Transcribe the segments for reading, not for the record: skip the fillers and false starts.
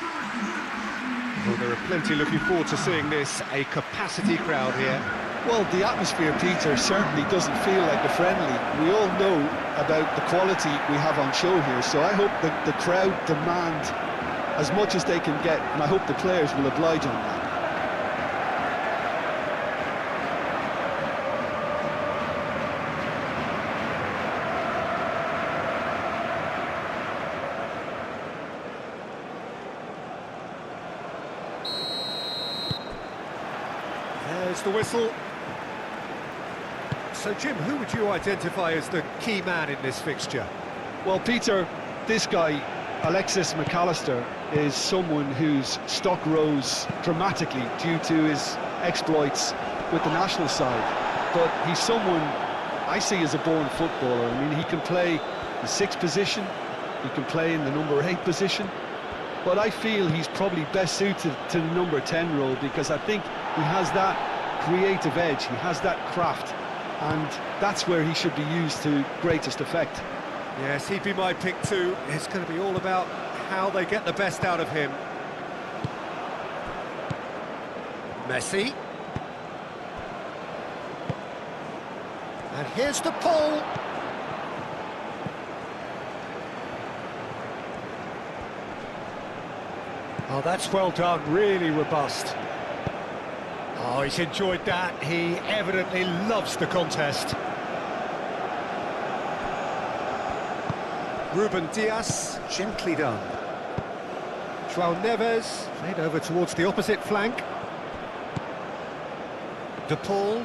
Well, there are plenty looking forward to seeing this, a capacity crowd here. Well, the atmosphere, Peter, certainly doesn't feel like a friendly. We all know about the quality we have on show here, so I hope that the crowd demand as much as they can get, and I hope the players will oblige on that. There's the whistle. So, Jim, who would you identify as the key man in this fixture? Well, Peter, this guy, Alexis McAllister, is someone whose stock rose dramatically due to his exploits with the national side. But he's someone I see as a born footballer. I mean, he can play the 6th position, he can play in the number 8 position, but I feel he's probably best suited to the number 10 role because I think he has that creative edge, he has that craft, and that's where he should be used to greatest effect. Yes, he'd be my pick too. It's going to be all about how they get the best out of him. Messi. And here's the pull. Oh, that's well done, really robust. Oh, he's enjoyed that. He evidently loves the contest. Ruben Diaz, gently done. João Neves, played over towards the opposite flank. De Paul.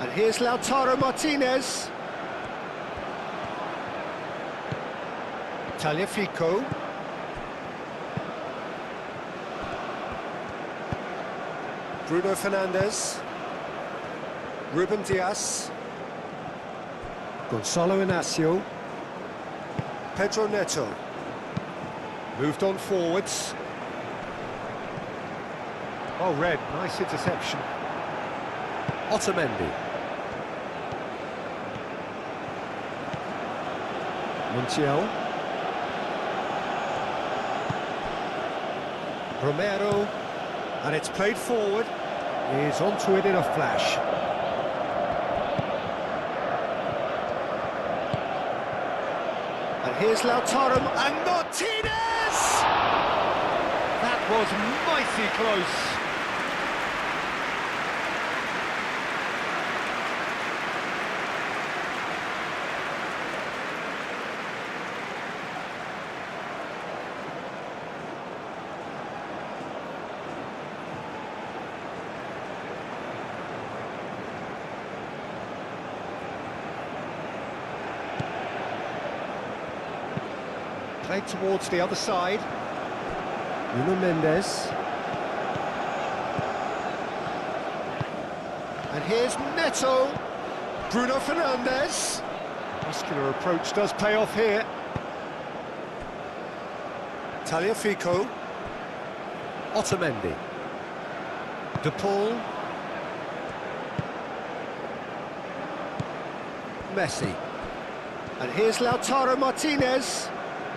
And here's Lautaro Martinez. Tagliafico. Bruno Fernandes. Ruben Diaz. Gonzalo Inacio. Pedro Neto. Moved on forwards. Oh, Red, nice interception. Otamendi. Montiel. Romero. And it's played forward. He's onto it in a flash. And here's Lautaro and Martinez! That was mighty close. Played towards the other side. Nuno Mendes. And here's Neto. Bruno Fernandes. Muscular approach does pay off here. Tagliafico. Otamendi. De Paul. Messi. And here's Lautaro Martinez.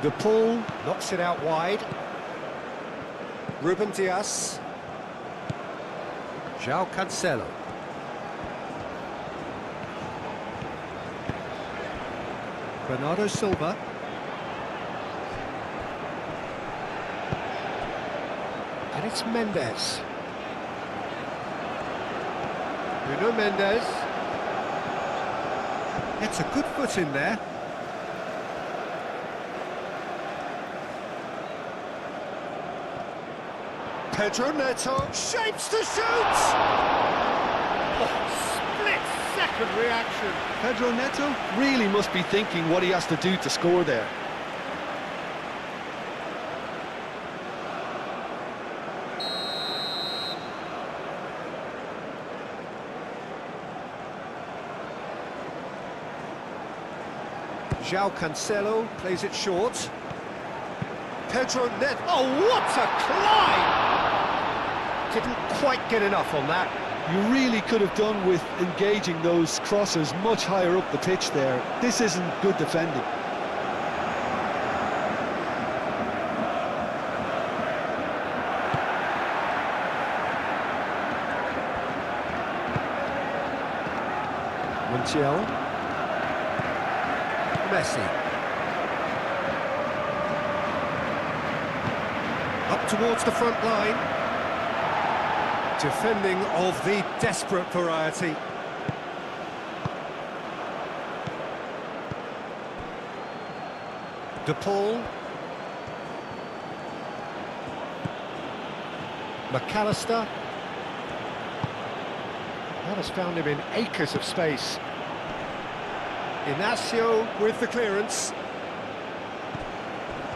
De Paul knocks it out wide. Ruben Diaz. João Cancelo. Bernardo Silva. And it's Mendes. Nuno Mendes. It's a good foot in there. Pedro Neto shapes to shoot! Oh, split-second reaction. Pedro Neto really must be thinking what he has to do to score there. João Cancelo plays it short. Pedro Neto. Oh, what a climb! Didn't quite get enough on that. You really could have done with engaging those crosses much higher up the pitch there. This isn't good defending. Montiel. Messi. Up towards the front line. Defending of the desperate variety. De Paul. McAllister. That has found him in acres of space. Inacio with the clearance.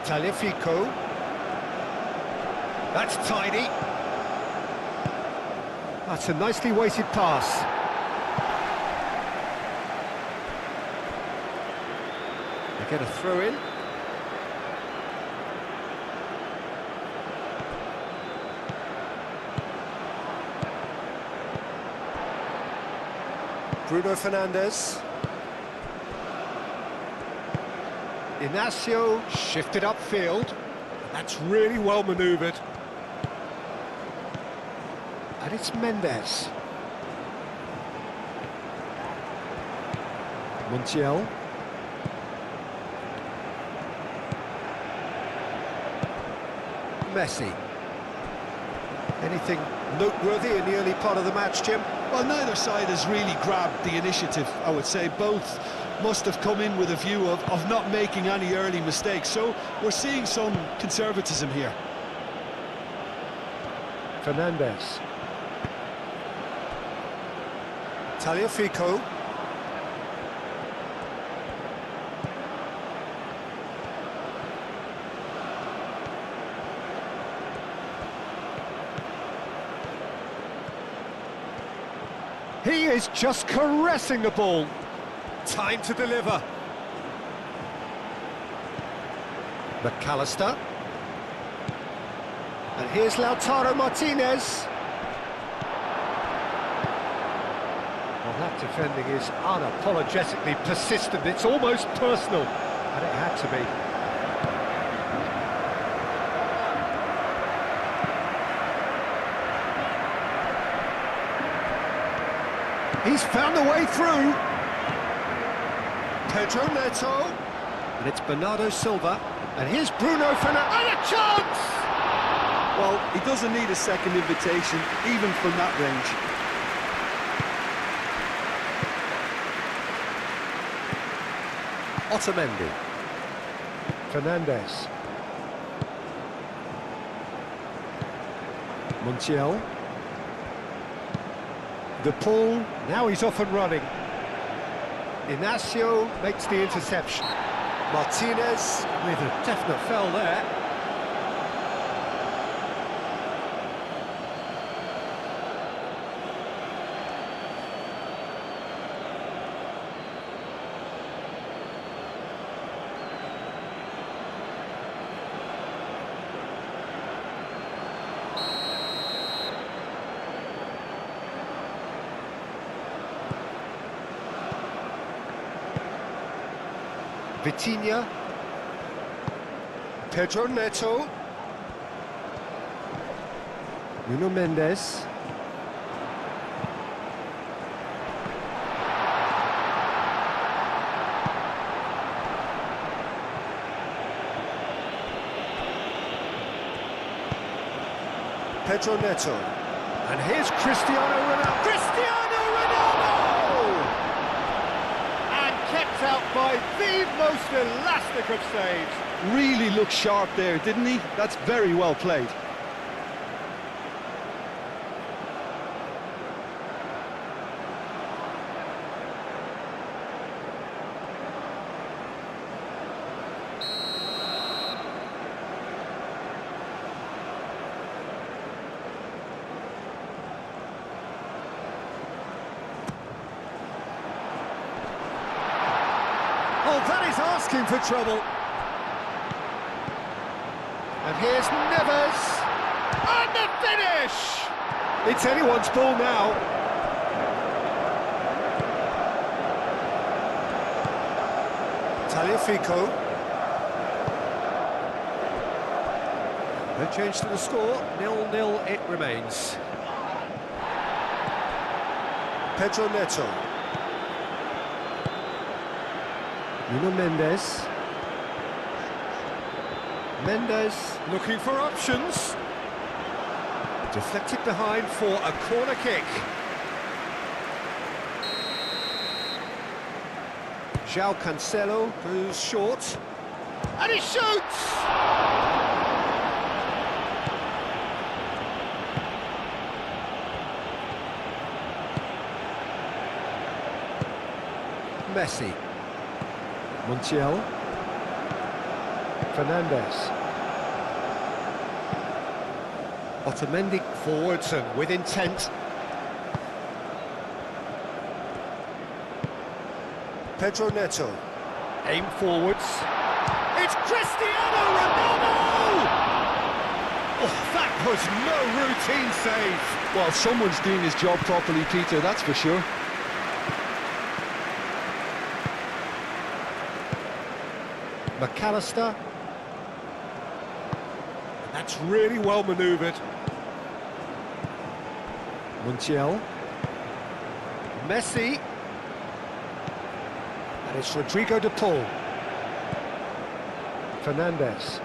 Taliafico. That's tidy. That's a nicely weighted pass. They get a throw in. Bruno Fernandes. Inacio shifted upfield. That's really well manoeuvred. And it's Mendes. Montiel. Messi. Anything noteworthy in the early part of the match, Jim? Well, neither side has really grabbed the initiative, I would say. Both must have come in with a view of not making any early mistakes. So we're seeing some conservatism here. Fernandes. Taliafico. He is just caressing the ball. Time to deliver. McAllister. And here's Lautaro Martinez. Well, that defending is unapologetically persistent. It's almost personal. And it had to be. He's found a way through. Pedro Neto. And it's Bernardo Silva. And here's Bruno Fernandes. And a chance! Well, he doesn't need a second invitation, even from that range. Otamendi. Fernandes. Montiel. De Paul, now he's off and running. Inacio makes the interception. Martinez with a definite foul there. Vitinha. Pedro Neto. Nuno Mendes. Pedro Neto. And here's Cristiano Ronaldo. Cristiano Ronaldo! And kept out by the most elastic of saves. Really looked sharp there, didn't he? That's very well played. Oh, that is asking for trouble. And here's Niyaz. And the finish! It's anyone's ball now. Taliafico. No change to the score. 0-0 it remains. Pedro Neto. Nuno Mendes. Mendes looking for options. Deflected behind for a corner kick. João Cancelo goes short. And he shoots! Messi. Montiel. Fernandes. Otamendi forwards and with intent. Pedro Neto. Aim forwards. It's Cristiano Ronaldo! Oh, that was no routine save. Well, someone's doing his job properly, Peter, that's for sure. McAllister. That's really well manoeuvred. Montiel. Messi. And it's Rodrigo de Paul. Fernandes.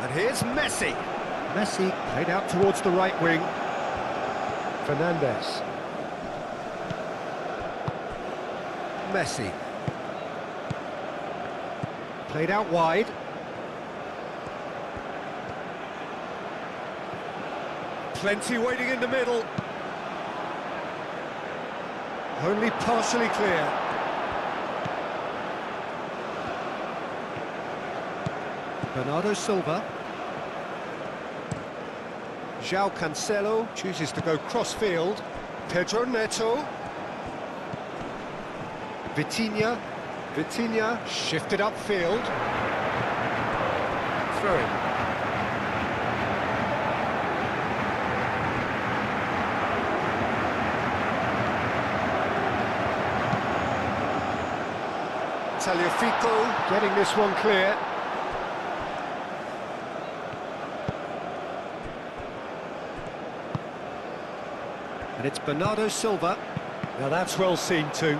And here's Messi. Messi played out towards the right wing. Fernandes. Messi. Played out wide. Plenty waiting in the middle. Only partially clear. Bernardo Silva. João Cancelo chooses to go cross-field. Pedro Neto. Vitinha shifted upfield. Throw in. Tagliafico getting this one clear. And it's Bernardo Silva. Now that's well seen too.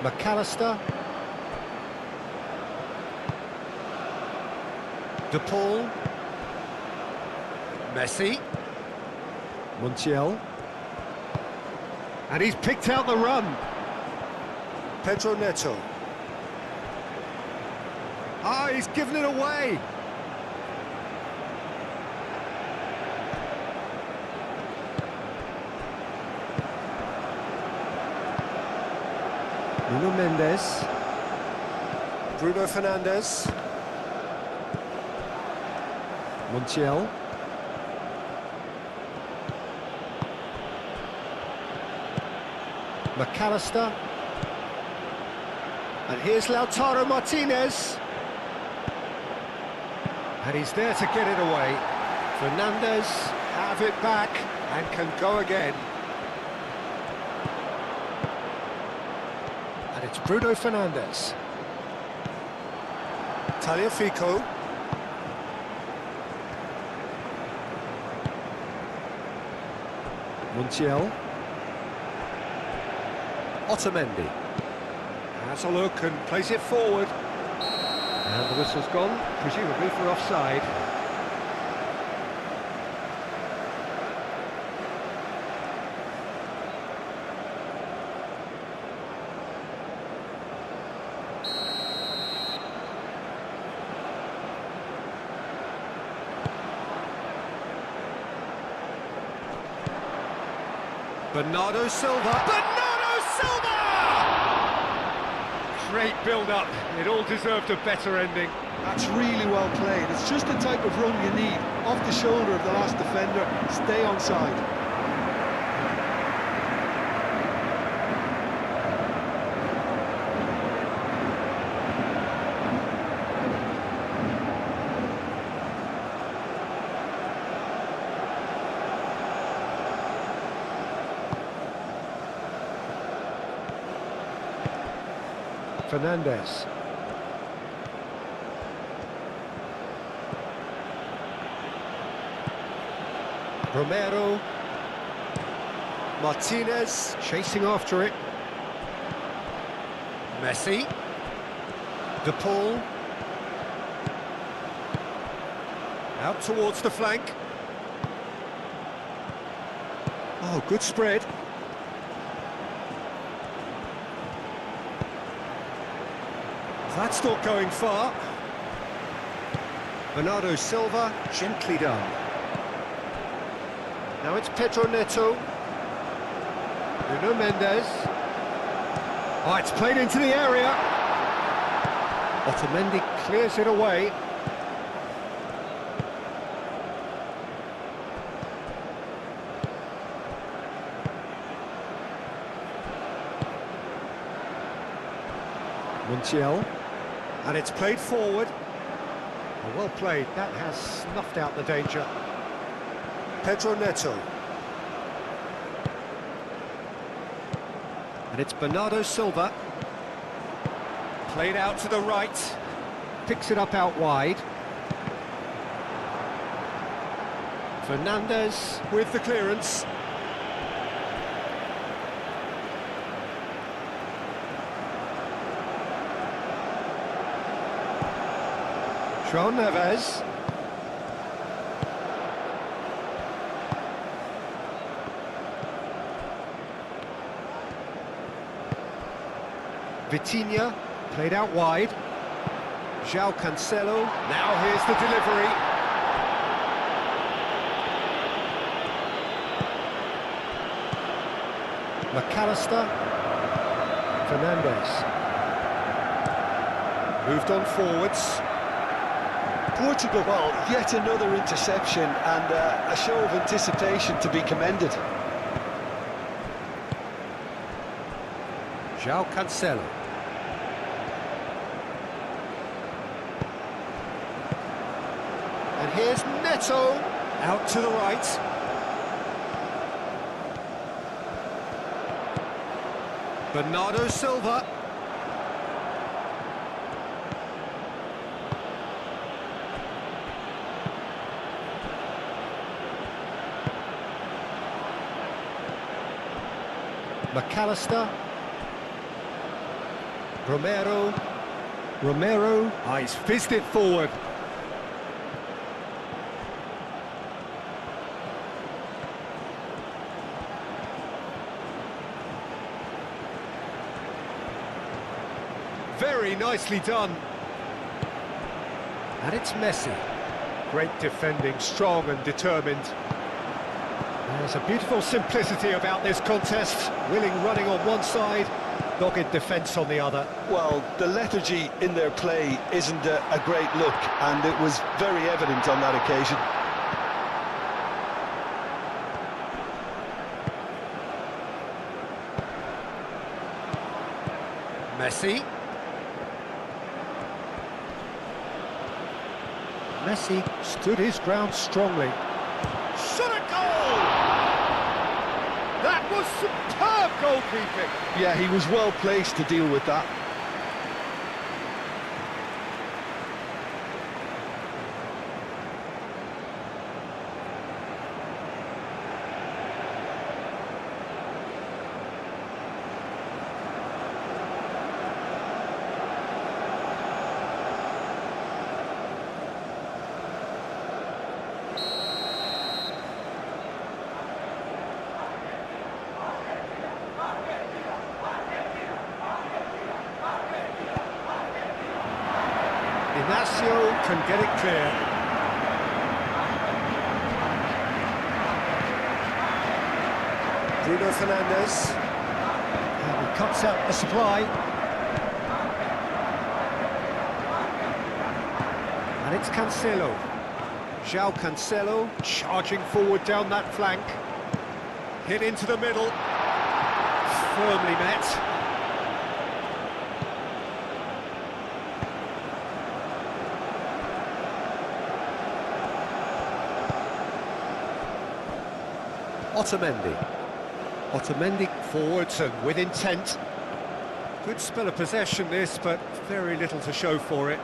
McAllister. De Paul. Messi. Montiel. And he's picked out the run. Pedro Neto. Ah, he's given it away. Nuno Mendes. Bruno Fernandes. Montiel. McAllister. And here's Lautaro Martinez. And he's there to get it away. Fernandes have it back and can go again. And it's Bruno Fernandes. Tagliafico. Montiel. Otamendi. Has a look and plays it forward. And the whistle's gone, presumably for offside. Bernardo Silva. Bernardo Silva! Great build-up. It all deserved a better ending. That's really well played. It's just the type of run you need. Off the shoulder of the last defender, stay onside. Fernandes. Romero. Martinez chasing after it. Messi. De Paul. Out towards the flank. Oh, good spread. That's not going far. Bernardo Silva, gently done. Now it's Pedro Neto. Nuno Mendes. Oh, it's played into the area. Otamendi clears it away. Montiel. And it's played forward. Oh, well played. That has snuffed out the danger. Pedro Neto. And it's Bernardo Silva. Played out to the right. Picks it up out wide. Fernandez with the clearance. João Neves. Vitinha, played out wide. João Cancelo, now here's the delivery. McAllister. Fernandez. Moved on forwards. Portugal, well, yet another interception and a show of anticipation to be commended. João Cancelo. And here's Neto, out to the right. Bernardo Silva. McAllister. Romero. Ah, he's fizzed it forward. Very nicely done. And it's Messi. Great defending, strong and determined. There's a beautiful simplicity about this contest. Willing running on one side, dogged defence on the other. Well, the lethargy in their play isn't a great look, and it was very evident on that occasion. Messi. Messi stood his ground strongly. Shot a goal! That was superb goalkeeping. Yeah, he was well placed to deal with that. Ignacio can get it clear. Bruno Fernandes. And he cuts out the supply. And it's Cancelo. João Cancelo charging forward down that flank. Hit into the middle. Firmly met. Otamendi forwards and with intent. Good spell of possession this, but very little to show for it.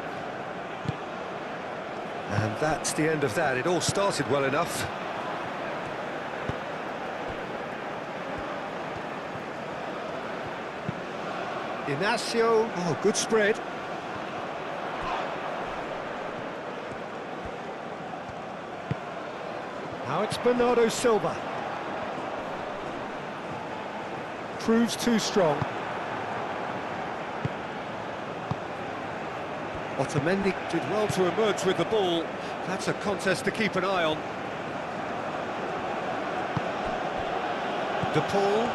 And that's the end of that. It all started well enough. Inacio, oh, good spread. Now it's Bernardo Silva. Proves too strong. Otamendi did well to emerge with the ball. That's a contest to keep an eye on. De Paul.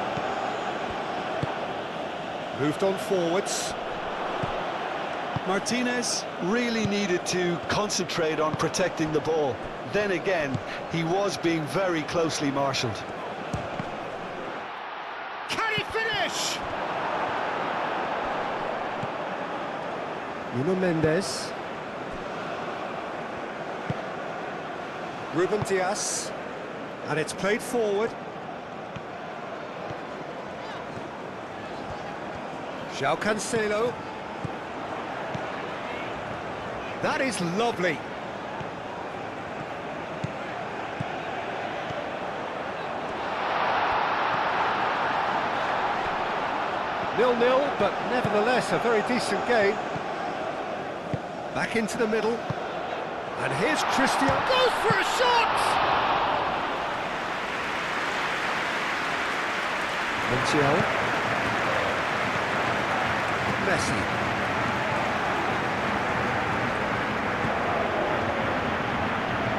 Moved on forwards. Martinez really needed to concentrate on protecting the ball. Then again, he was being very closely marshalled. Can he finish? Nuno Mendes. Ruben Dias. And it's played forward. João Cancelo. That is lovely. Nil-nil, but nevertheless a very decent game. Back into the middle. And here's Cristiano. Goes for a shot! Montiel. Messi.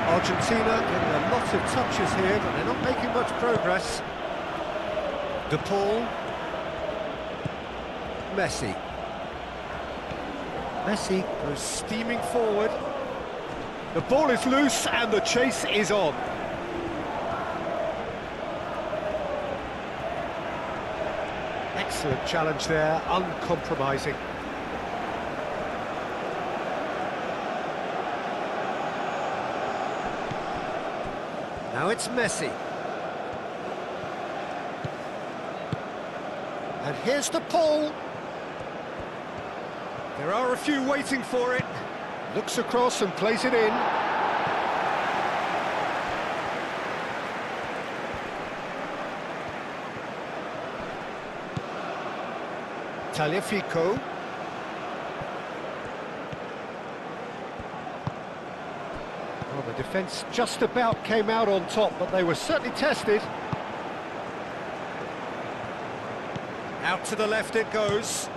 Argentina getting a lot of touches here, but they're not making much progress. De Paul. Messi. Messi goes steaming forward. The ball is loose and the chase is on. Excellent challenge there, uncompromising. Now it's Messi. And here's the Paul. There are a few waiting for it. Looks across and plays it in. Tagliafico. Well, the defence just about came out on top, but they were certainly tested. Out to the left it goes.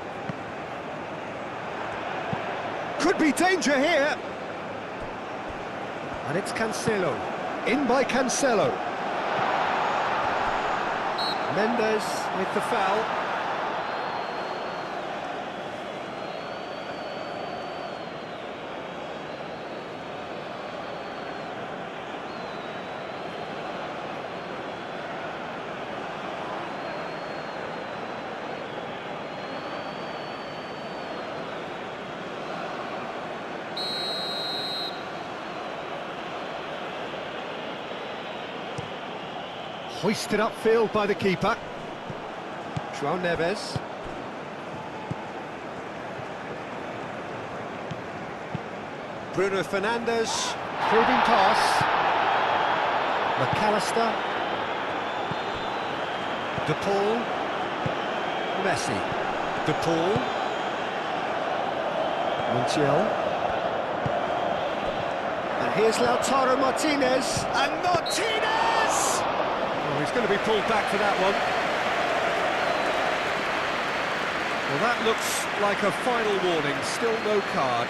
Could be danger here. And it's Cancelo. In by Cancelo. Mendes with the foul. Hoisted upfield by the keeper. João Neves. Bruno Fernandes. Probing pass. McAllister. De Paul. Messi. De Paul. Montiel. And here's Lautaro Martinez. And Martinez! Oh, he's going to be pulled back for that one. Well, that looks like a final warning. Still no card.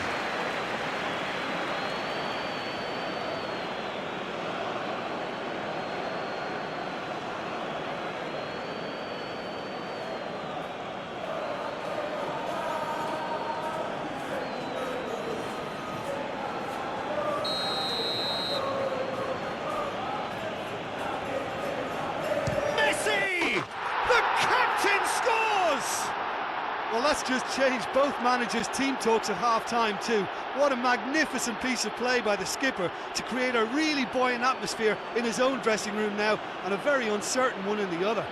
Well, that's just changed both managers' team talks at half-time too. What a magnificent piece of play by the skipper to create a really buoyant atmosphere in his own dressing room now, and a very uncertain one in the other.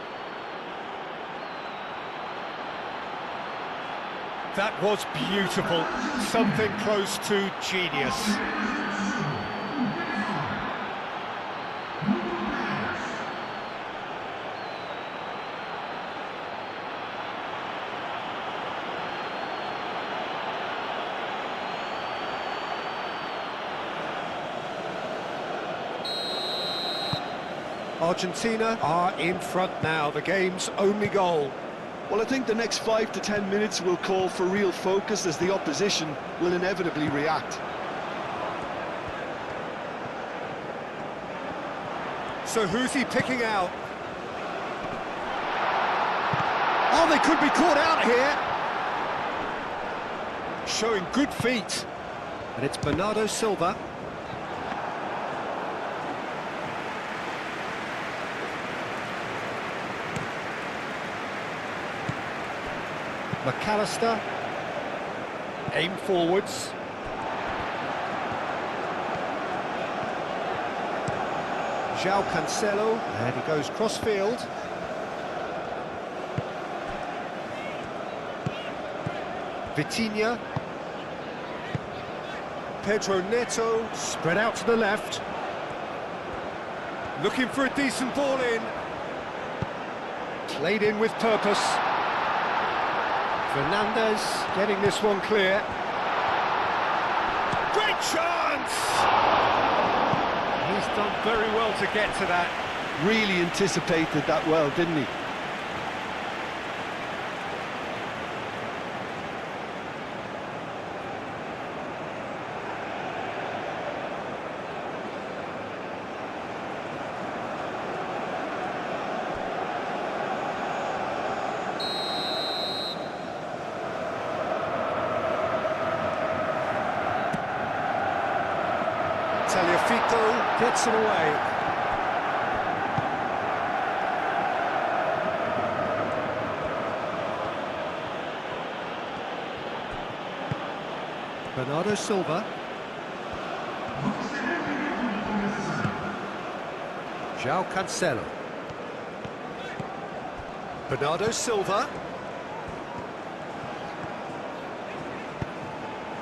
That was beautiful. Something close to genius. Argentina are in front now, the game's only goal. Well, I think the next 5 to 10 minutes will call for real focus as the opposition will inevitably react. So who's he picking out? Oh, they could be caught out here. Showing good feet. And it's Bernardo Silva. McAllister. Aim forwards. João Cancelo, and he goes cross-field. Vitinha. Pedro Neto, spread out to the left. Looking for a decent ball in. Played in with purpose. Fernandez getting this one clear. Great chance! He's done very well to get to that. Really anticipated that well, didn't he? Taliafico gets it away. Bernardo Silva. João Cancelo. Bernardo Silva.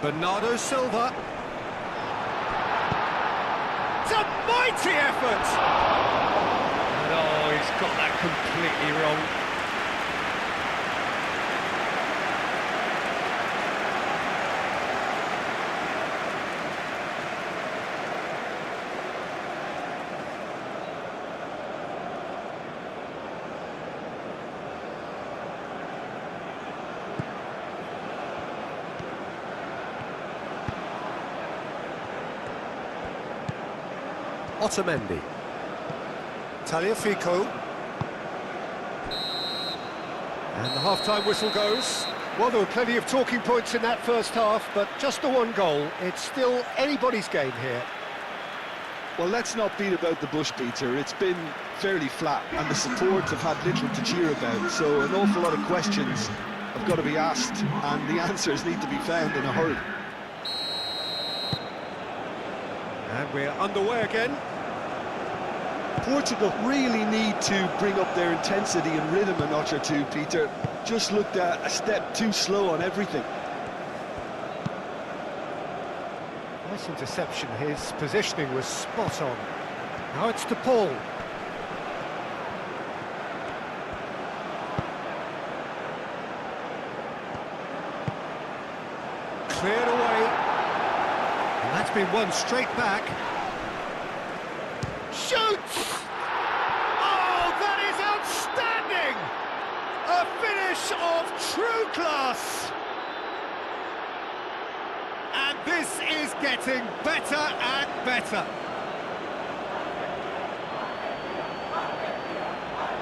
Bernardo Silva. It's a mighty effort! And oh, he's got that completely wrong. Otamendi. Taliafico. And the half-time whistle goes. Well, there were plenty of talking points in that first half, but just the one goal. It's still anybody's game here. Well, let's not beat about the bush, Peter. It's been fairly flat, and the supports have had little to cheer about, so an awful lot of questions have got to be asked, and the answers need to be found in a hurry. And we're underway again. Portugal really need to bring up their intensity and rhythm a notch or two, Peter. Just looked a step too slow on everything. Nice interception. His positioning was spot on. Now it's to Paul. Cleared away. And that's been won straight back. Shoots! Oh, that is outstanding! A finish of true class! And this is getting better and better.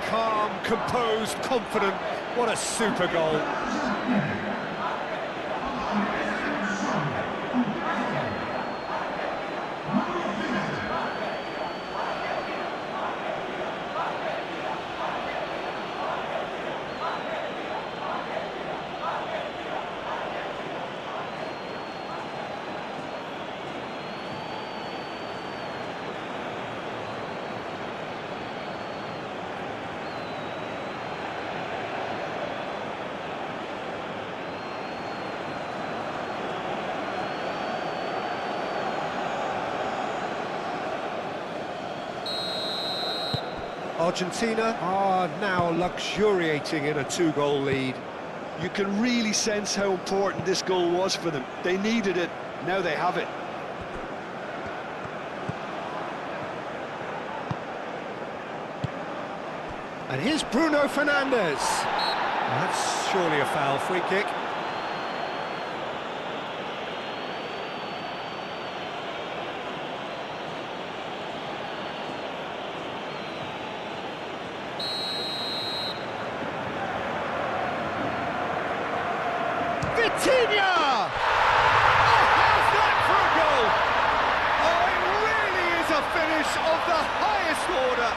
Calm, composed, confident. What a super goal. Argentina are now luxuriating in a two-goal lead. You can really sense how important this goal was for them. They needed it, now they have it. And here's Bruno Fernandes. That's surely a foul. Free kick. Vitinha! Oh, how's that for a goal? Oh, it really is a finish of the highest order.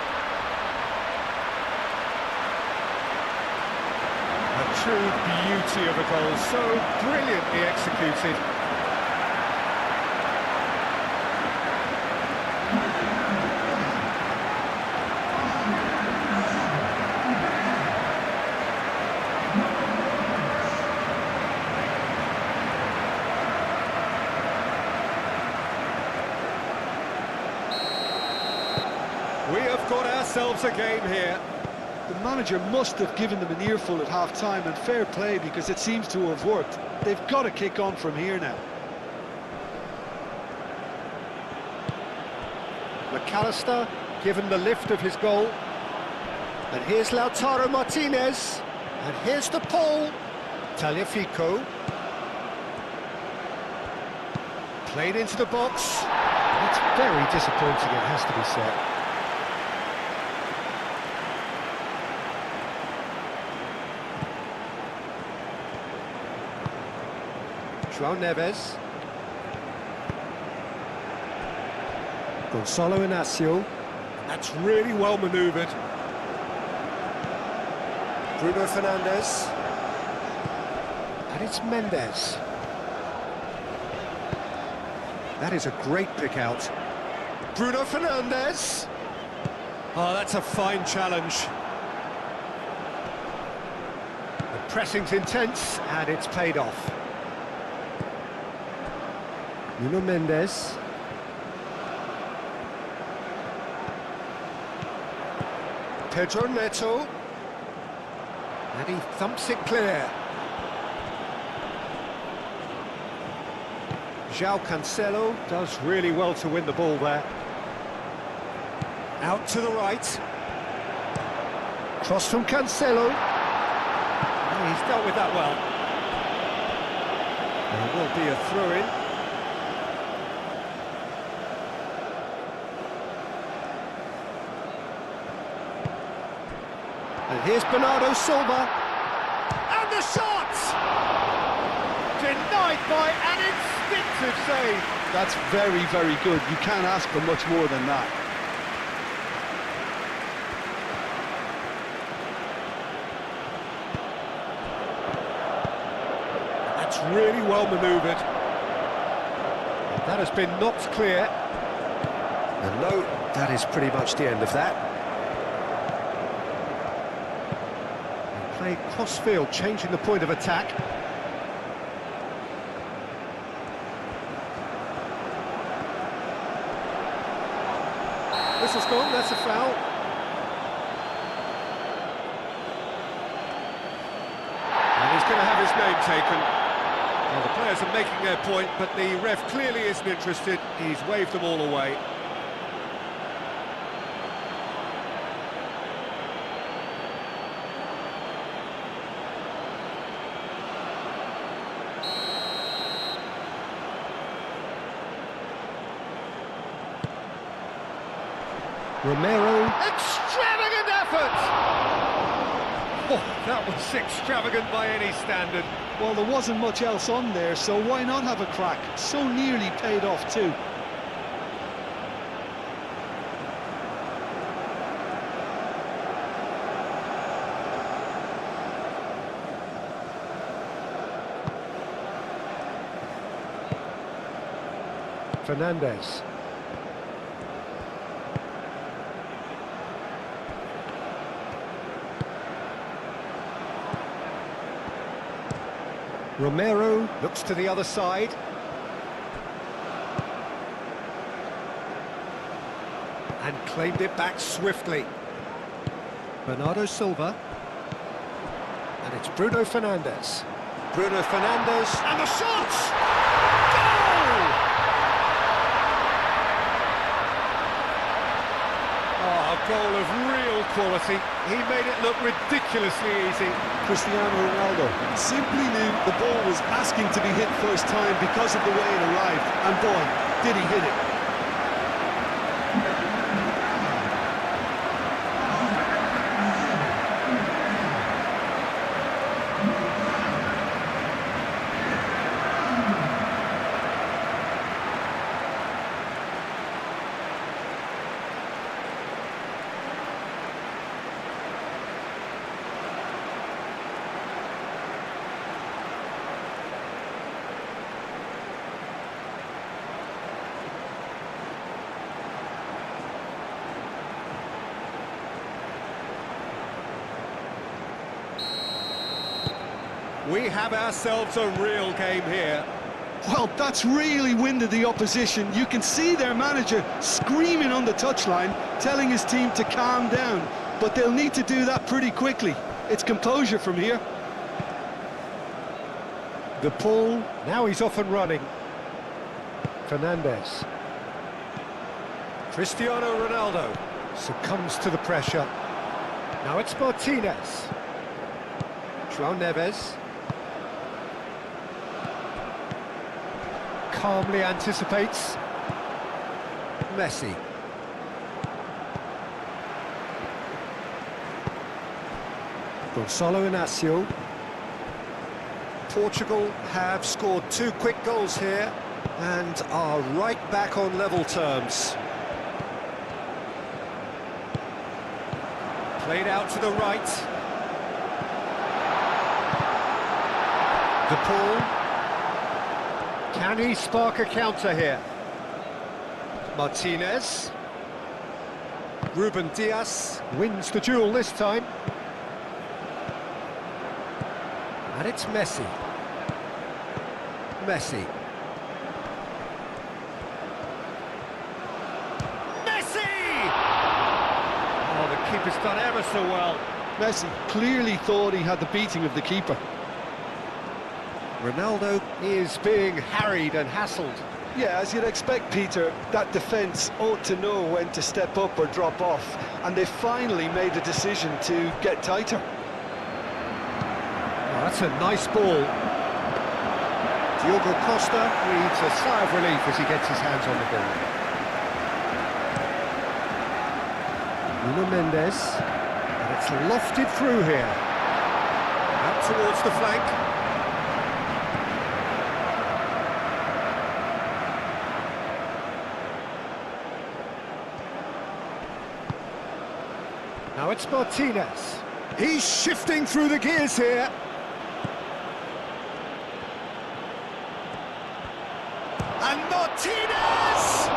A true beauty of a goal, so brilliantly executed. We have got ourselves a game here. The manager must have given them an earful at half-time, and fair play, because it seems to have worked. They've got to kick on from here now. McAllister given the lift of his goal. And here's Lautaro Martinez. And here's the pole. Tagliafico. Played into the box. It's very disappointing, it has to be said. João Neves. Gonzalo Inacio. That's really well manoeuvred. Bruno Fernandes. And it's Mendes. That is a great pick out. Bruno Fernandes. Oh, that's a fine challenge. The pressing's intense, and it's paid off. Nuno Mendes. Pedro Neto. And he thumps it clear. João Cancelo does really well to win the ball there. Out to the right. Cross from Cancelo. Oh, he's dealt with that well. There will be a throw-in. And here's Bernardo Silva. And the shot! Denied by an instinctive save. That's very, very good. You can't ask for much more than that. That's really well manoeuvred. That has been knocked clear. And no, that is pretty much the end of that. Play cross-field, changing the point of attack. Whistle's gone, that's a foul. And he's going to have his name taken. Well, the players are making their point, but the ref clearly isn't interested. He's waved them all away. Romero. Extravagant effort! Oh, that was extravagant by any standard. Well, there wasn't much else on there, so why not have a crack? So nearly paid off too. Fernandes. Romero looks to the other side. And claimed it back swiftly. Bernardo Silva. And it's Bruno Fernandes. Bruno Fernandes, and the shot! Goal! Oh, a goal of real quality. He made it look ridiculously easy. Cristiano Ronaldo simply knew the ball was asking to be hit first time because of the way it arrived, and boy, did he hit it. We have ourselves a real game here. Well, that's really winded the opposition. You can see their manager screaming on the touchline, telling his team to calm down, but they'll need to do that pretty quickly. It's composure from here. The ball, now he's off and running. Fernandes. Cristiano Ronaldo succumbs to the pressure. Now it's Martinez. João Neves. Calmly anticipates. Messi. Gonçalo Inácio. Portugal have scored 2 quick goals here and are right back on level terms. Played out to the right. De Paul. Can he spark a counter here? Martinez. Ruben Dias wins the duel this time. And it's Messi. Messi. Messi! Oh, the keeper's done ever so well. Messi clearly thought he had the beating of the keeper. Ronaldo is being harried and hassled. Yeah, as you'd expect, Peter, that defence ought to know when to step up or drop off, and they finally made the decision to get tighter. Oh, that's a nice ball. Diogo Costa breathes a sigh of relief as he gets his hands on the ball. Nuno Mendes, and it's lofted through here. Out towards the flank. Now it's Martinez. He's shifting through the gears here. And Martinez!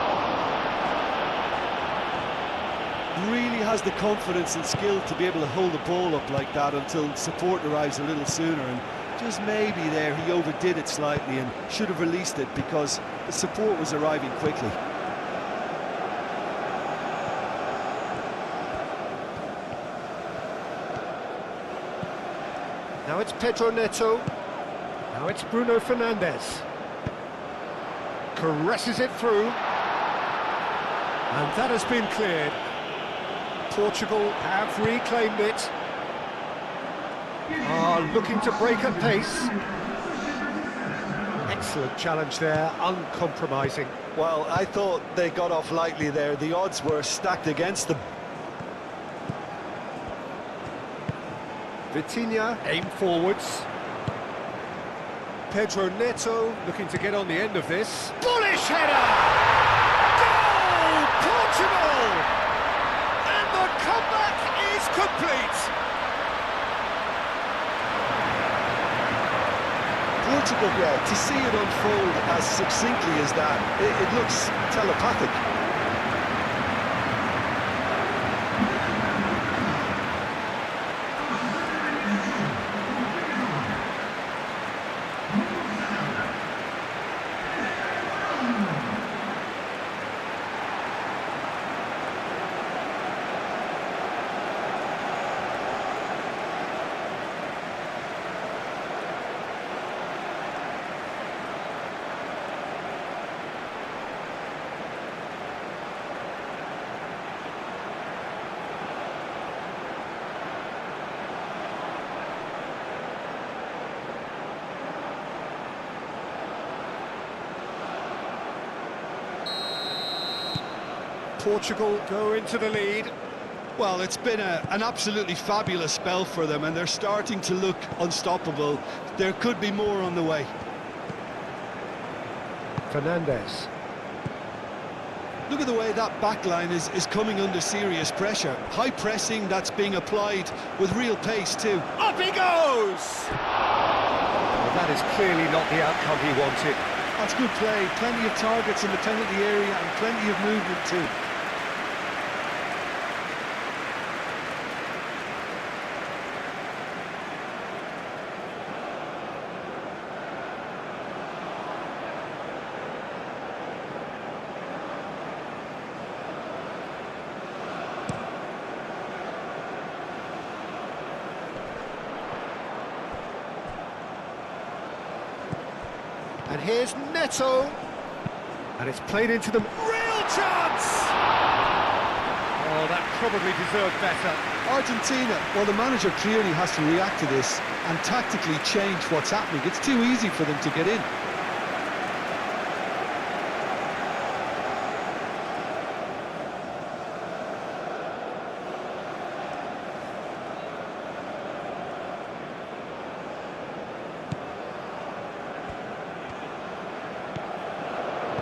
Really has the confidence and skill to be able to hold the ball up like that until support arrives a little sooner, and just maybe there he overdid it slightly and should have released it because the support was arriving quickly. Now it's Pedro Neto. Now it's Bruno Fernandes. Caresses it through. And that has been cleared. Portugal have reclaimed it. Are looking to break at pace. Excellent challenge there, uncompromising. Well, I thought they got off lightly there. The odds were stacked against them. Vitinha aim forwards. Pedro Neto looking to get on the end of this. Bullish header! Goal! Portugal! And the comeback is complete! Portugal, yeah, to see it unfold as succinctly as that, it looks telepathic. Portugal go into the lead. Well, it's been an absolutely fabulous spell for them, and they're starting to look unstoppable. There could be more on the way. Fernandes. Look at the way that back line is coming under serious pressure. High pressing that's being applied with real pace too. Up he goes! Well, that is clearly not the outcome he wanted. That's good play. Plenty of targets in the penalty area and plenty of movement too. And here's Neto. And it's played into them. Real chance! Oh, that probably deserved better. Argentina, well, the manager clearly has to react to this and tactically change what's happening. It's too easy for them to get in.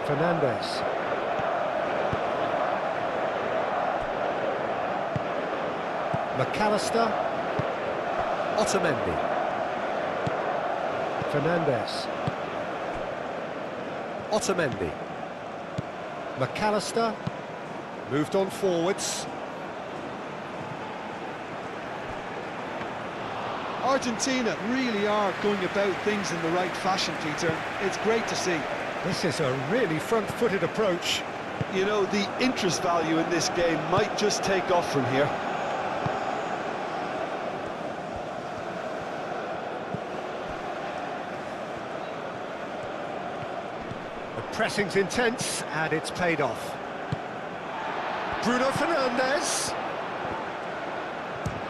Fernandes. McAllister. Otamendi. Fernandes. Otamendi. McAllister. Moved on forwards. Argentina really are going about things in the right fashion, Peter. It's great to see. This is a really front-footed approach. You know, the interest value in this game might just take off from here. The pressing's intense, and it's paid off. Bruno Fernandes.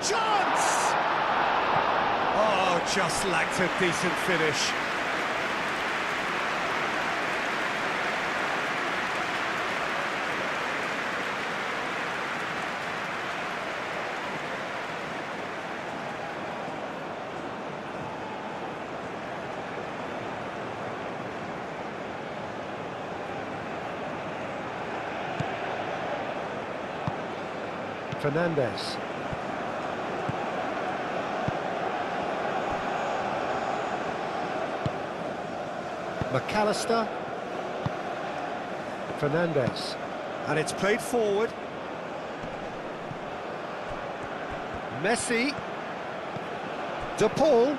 Chance! Oh, just lacked a decent finish. Fernandes. McAllister. Fernandes. And it's played forward. Messi. De Paul.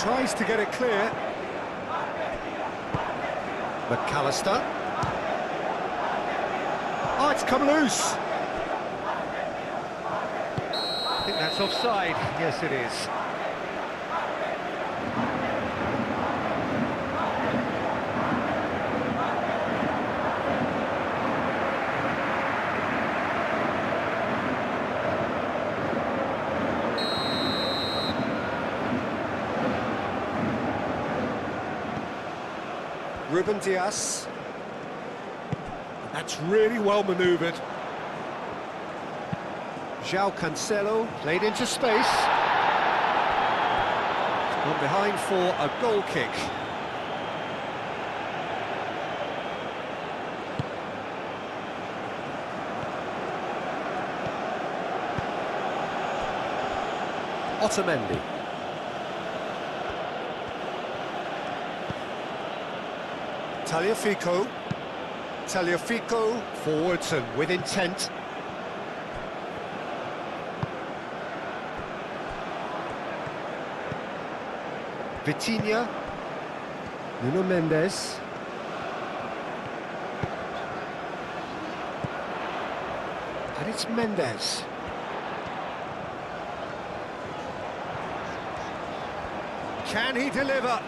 Tries to get it clear. McAllister. Oh, it's come loose. I think that's offside. Yes, it is. Ruben Diaz. That's really well manoeuvred. João Cancelo played into space. It's gone behind for a goal kick. Otamendi. Tagliafico forwards and with intent. Vitinha. Nuno Mendes. And it's Mendes. Can he deliver?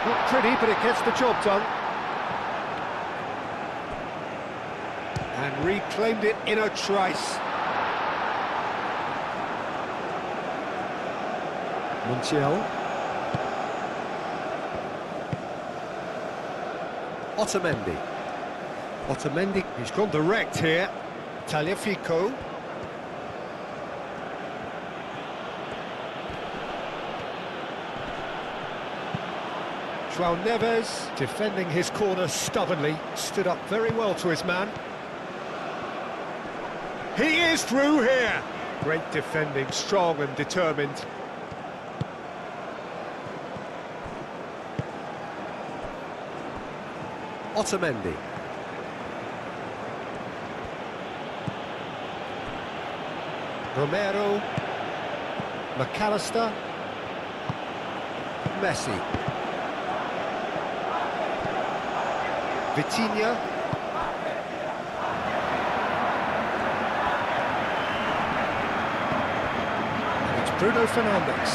Not pretty, but it gets the job done. And reclaimed it in a trice. Montiel. Otamendi. Otamendi, he's gone direct here. Tagliafico. João Neves, defending his corner stubbornly, stood up very well to his man. He is through here! Great defending, strong and determined. Otamendi. Romero. McAllister. Messi. Vitinha. And it's Bruno Fernandes.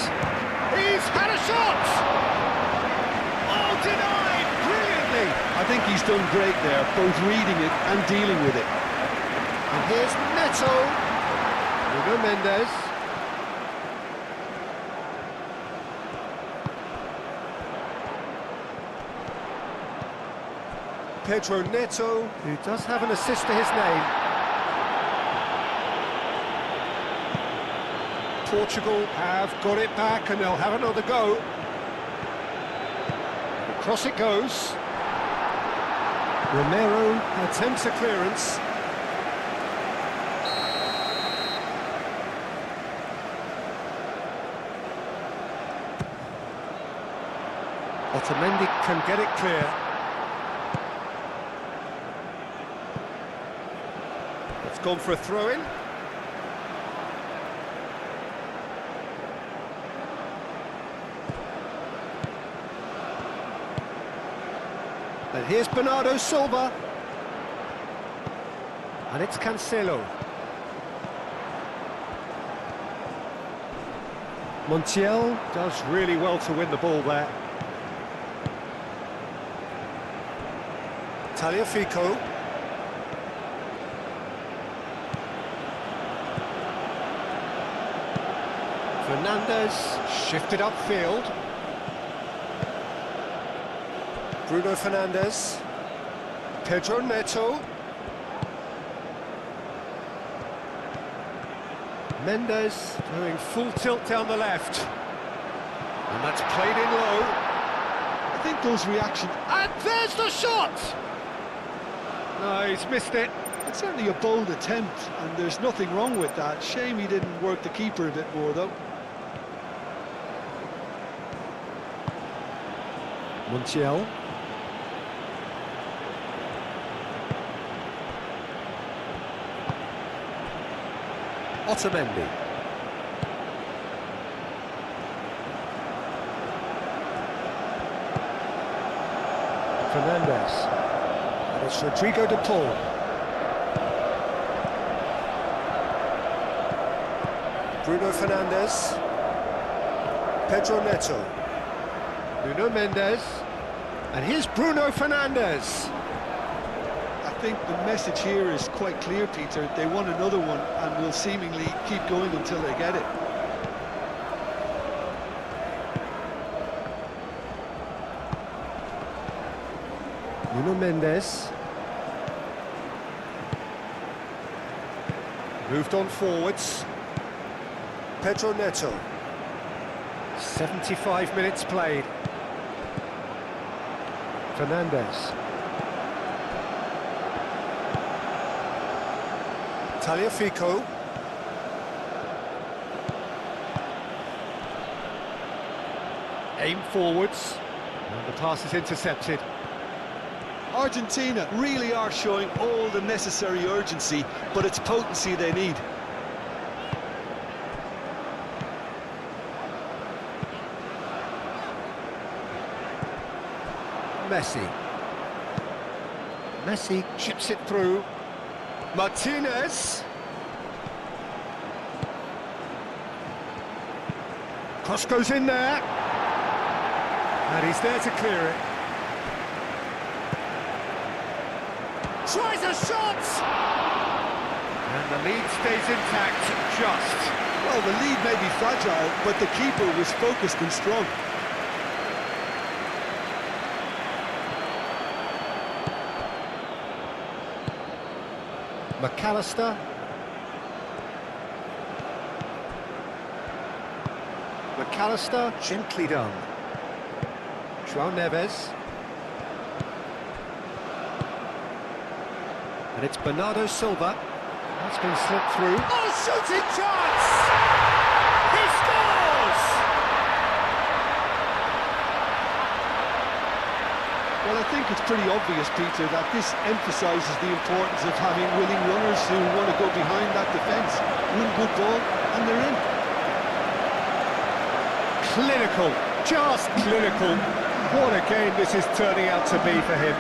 He's had a shot! Oh, denied brilliantly! I think he's done great there, both reading it and dealing with it. And here's Neto. Nuno Mendes. Pedro Neto, who does have an assist to his name. Portugal have got it back and they'll have another go. Across it goes. Romero attempts a clearance. Otamendi can get it clear. It's gone for a throw-in. And here's Bernardo Silva. And it's Cancelo. Montiel does really well to win the ball there. Tagliafico. Fernandes shifted upfield. Bruno Fernandes. Pedro Neto. Mendes doing full tilt down the left. And that's played in low. I think those reactions... And there's the shot! No, he's missed it. It's certainly a bold attempt, and there's nothing wrong with that. Shame he didn't work the keeper a bit more, though. Montiel. Otamendi. Fernandes. And it's Rodrigo de Paul. Bruno Fernandes. Pedro Neto. Nuno Mendes. And here's Bruno Fernandes. I think the message here is quite clear, Peter. They want another one and will seemingly keep going until they get it. Nuno Mendes. Moved on forwards. Pedro Neto. 75 minutes played. Fernandes. Tagliafico. Aim forwards. And the pass is intercepted. Argentina really are showing all the necessary urgency, but it's potency they need. Messi. Messi chips it through. Martinez. Cross goes in there. And he's there to clear it. Tries a shot! And the lead stays intact, just. Well, the lead may be fragile, but the keeper was focused and strong. McAllister. McAllister, gently done. João Neves. And it's Bernardo Silva. That's been slipped through. Oh, shooting chance! He scores! Well, I think it's pretty obvious, Peter, that this emphasises the importance of having willing runners who want to go behind that defence. One good ball, and they're in. Clinical, just clinical. What a game this is turning out to be for him.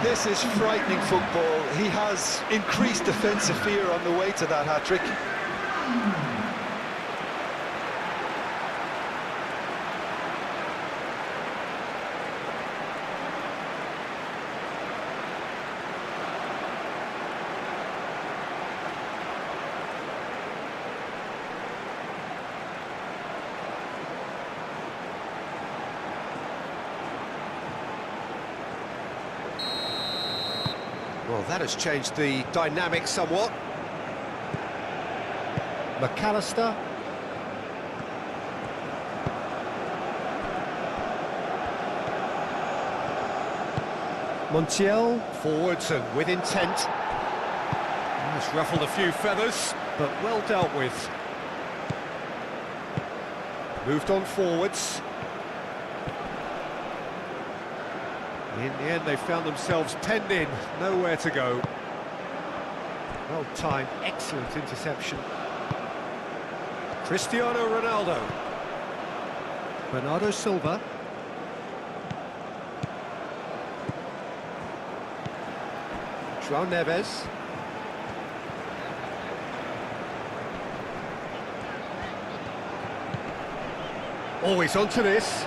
This is frightening football. He has increased defensive fear on the way to that hat-trick. Well, that has changed the dynamic somewhat. McAllister. Montiel, forwards and with intent. He's ruffled a few feathers, but well dealt with. Moved on forwards. In the end, they found themselves penned in, nowhere to go. Well timed, excellent interception. Cristiano Ronaldo. Bernardo Silva. João Neves. Always onto this.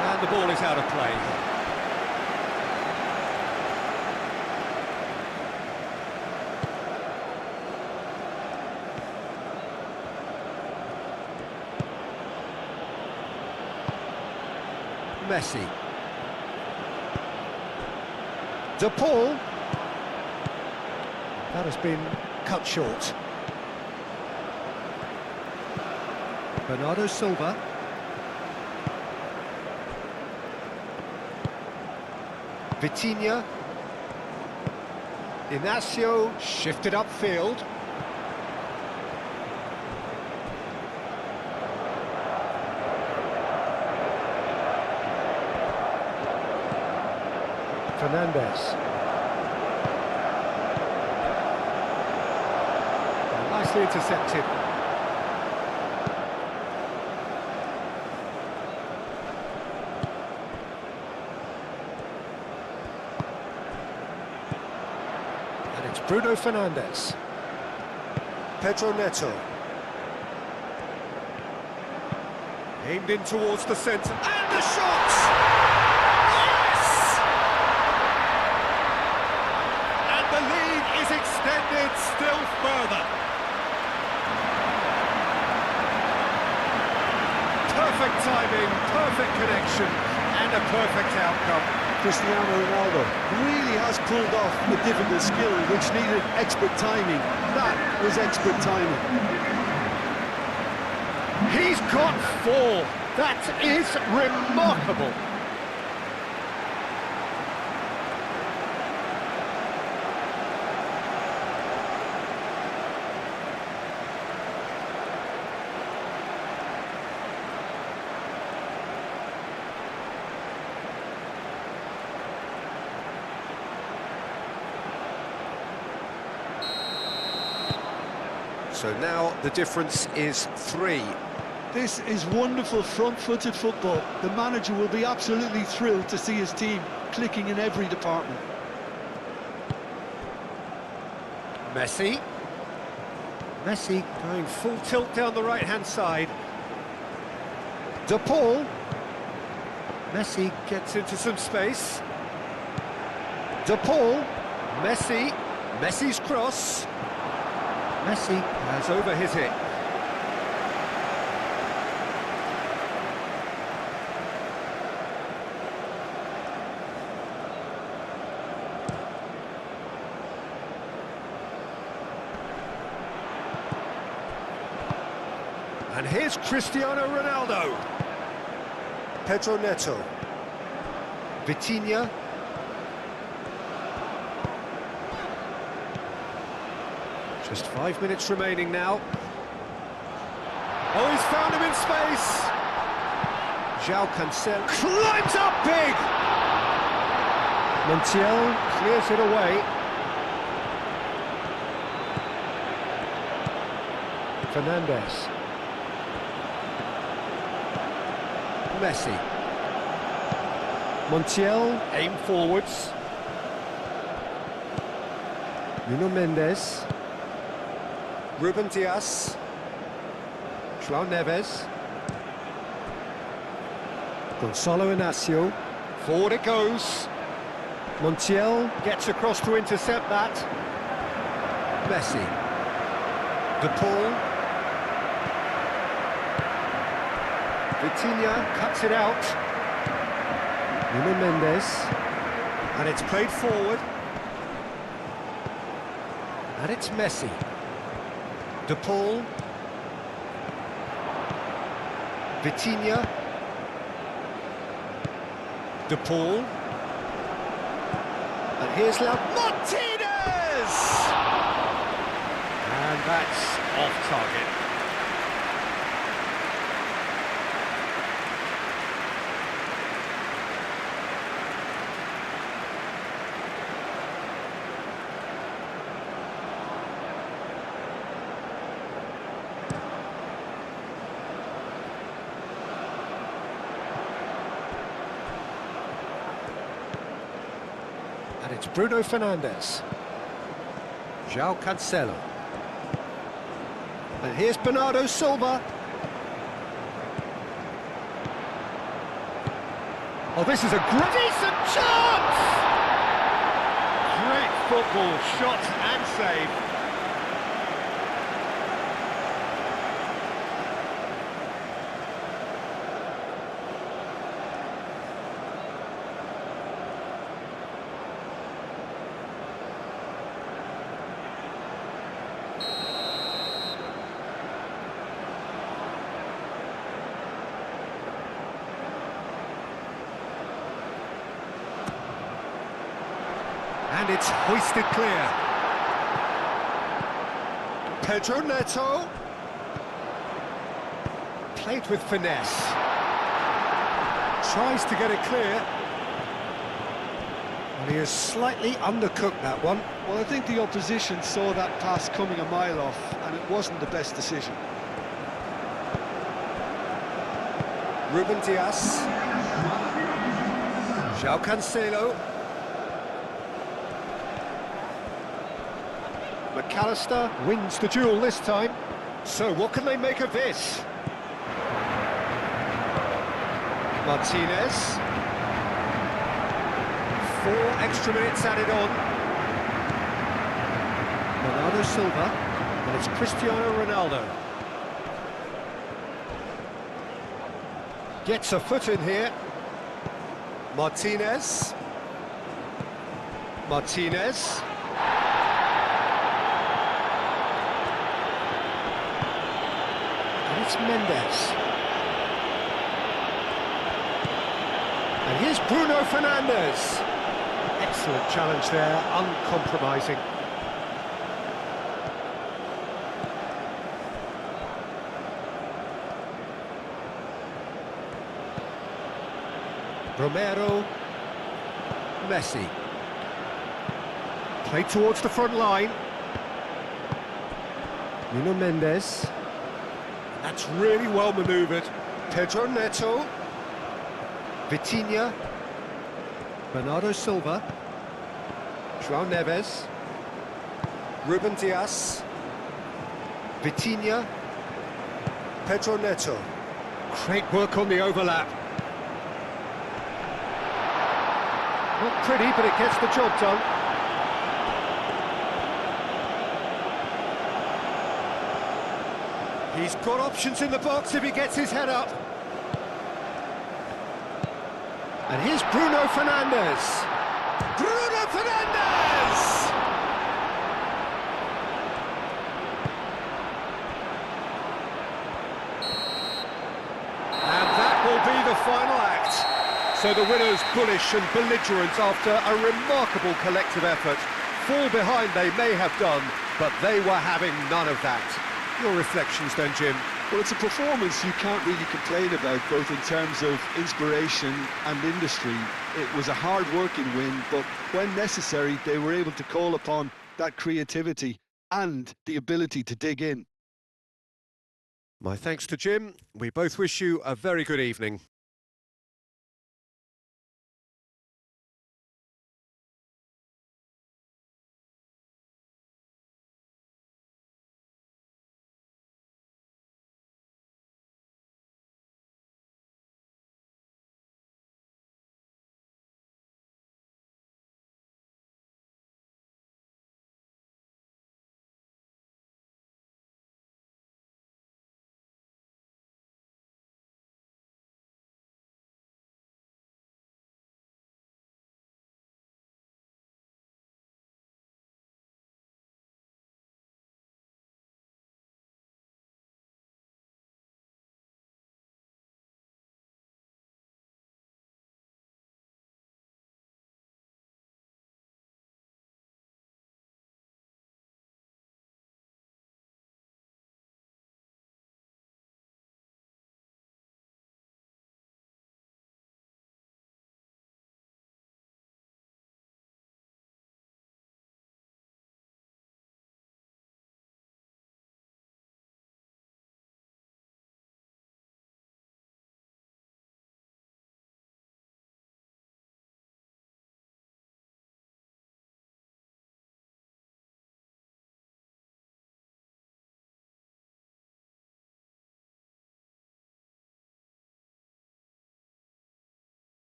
And the ball is out of play. Messi. De Paul. That has been cut short. Bernardo Silva. Vitinha. Inacio shifted upfield. Fernandes. Nicely intercepted. And it's Bruno Fernandes. Pedro Neto. Aimed in towards the centre. And the shot! The lead is extended still further. Perfect timing, perfect connection, and a perfect outcome. Cristiano Ronaldo really has pulled off a difficult skill which needed expert timing. That was expert timing. He's got 4. That is remarkable. So now the difference is 3. This is wonderful front-footed football. The manager will be absolutely thrilled to see his team clicking in every department. Messi. Messi going full tilt down the right-hand side. De Paul. Messi gets into some space. De Paul. Messi. Messi's cross. Messi has over his hit. And here's Cristiano Ronaldo. Pedro Neto. Vitinha. Just 5 minutes remaining now. Oh, he's found him in space. João Cancelo climbs up big. Montiel clears it away. Fernandes. Messi. Montiel, aim forwards. Nuno Mendes. Ruben Dias. João Neves. Gonçalo Inácio. Forward it goes. Montiel gets across to intercept that. Messi. De Paul. Vitinha cuts it out. Nuno Mendes. And it's played forward. And it's Messi. De Paul. Vitinha. De Paul. And here's Martinez! And that's off target. And it's Bruno Fernandes. João Cancelo. And here's Bernardo Silva. Oh, this is a great decent chance! Great football, shot and save. And it's hoisted clear. Pedro Neto. Played with finesse. Tries to get it clear. And he has slightly undercooked that one. Well, I think the opposition saw that pass coming a mile off, and it wasn't the best decision. Ruben Dias. João Cancelo. McAllister wins the duel this time. So what can they make of this? Martinez. 4 extra minutes added on. Bernardo Silva. And it's Cristiano Ronaldo. Gets a foot in here. Martinez. Martinez. It's Mendes. And here's Bruno Fernandes. Excellent challenge there, uncompromising. Romero. Messi. Played towards the front line. Nuno Mendes. That's really well manoeuvred. Pedro Neto. Vitinha. Bernardo Silva. João Neves. Ruben Dias. Vitinha. Pedro Neto. Great work on the overlap. Not pretty, but it gets the job done. He's got options in the box if he gets his head up. And here's Bruno Fernandes. Bruno Fernandes! And that will be the final act. So the winners bullish and belligerent after a remarkable collective effort. Fall behind they may have done, but they were having none of that. Your reflections then, Jim? Well, it's a performance you can't really complain about, both in terms of inspiration and industry. It was a hard-working win, but when necessary, they were able to call upon that creativity and the ability to dig in. My thanks to Jim. We both wish you a very good evening.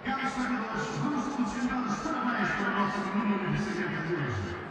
Caros torcedores, vamos continuar os parabéns para o nosso menino de 60 anos.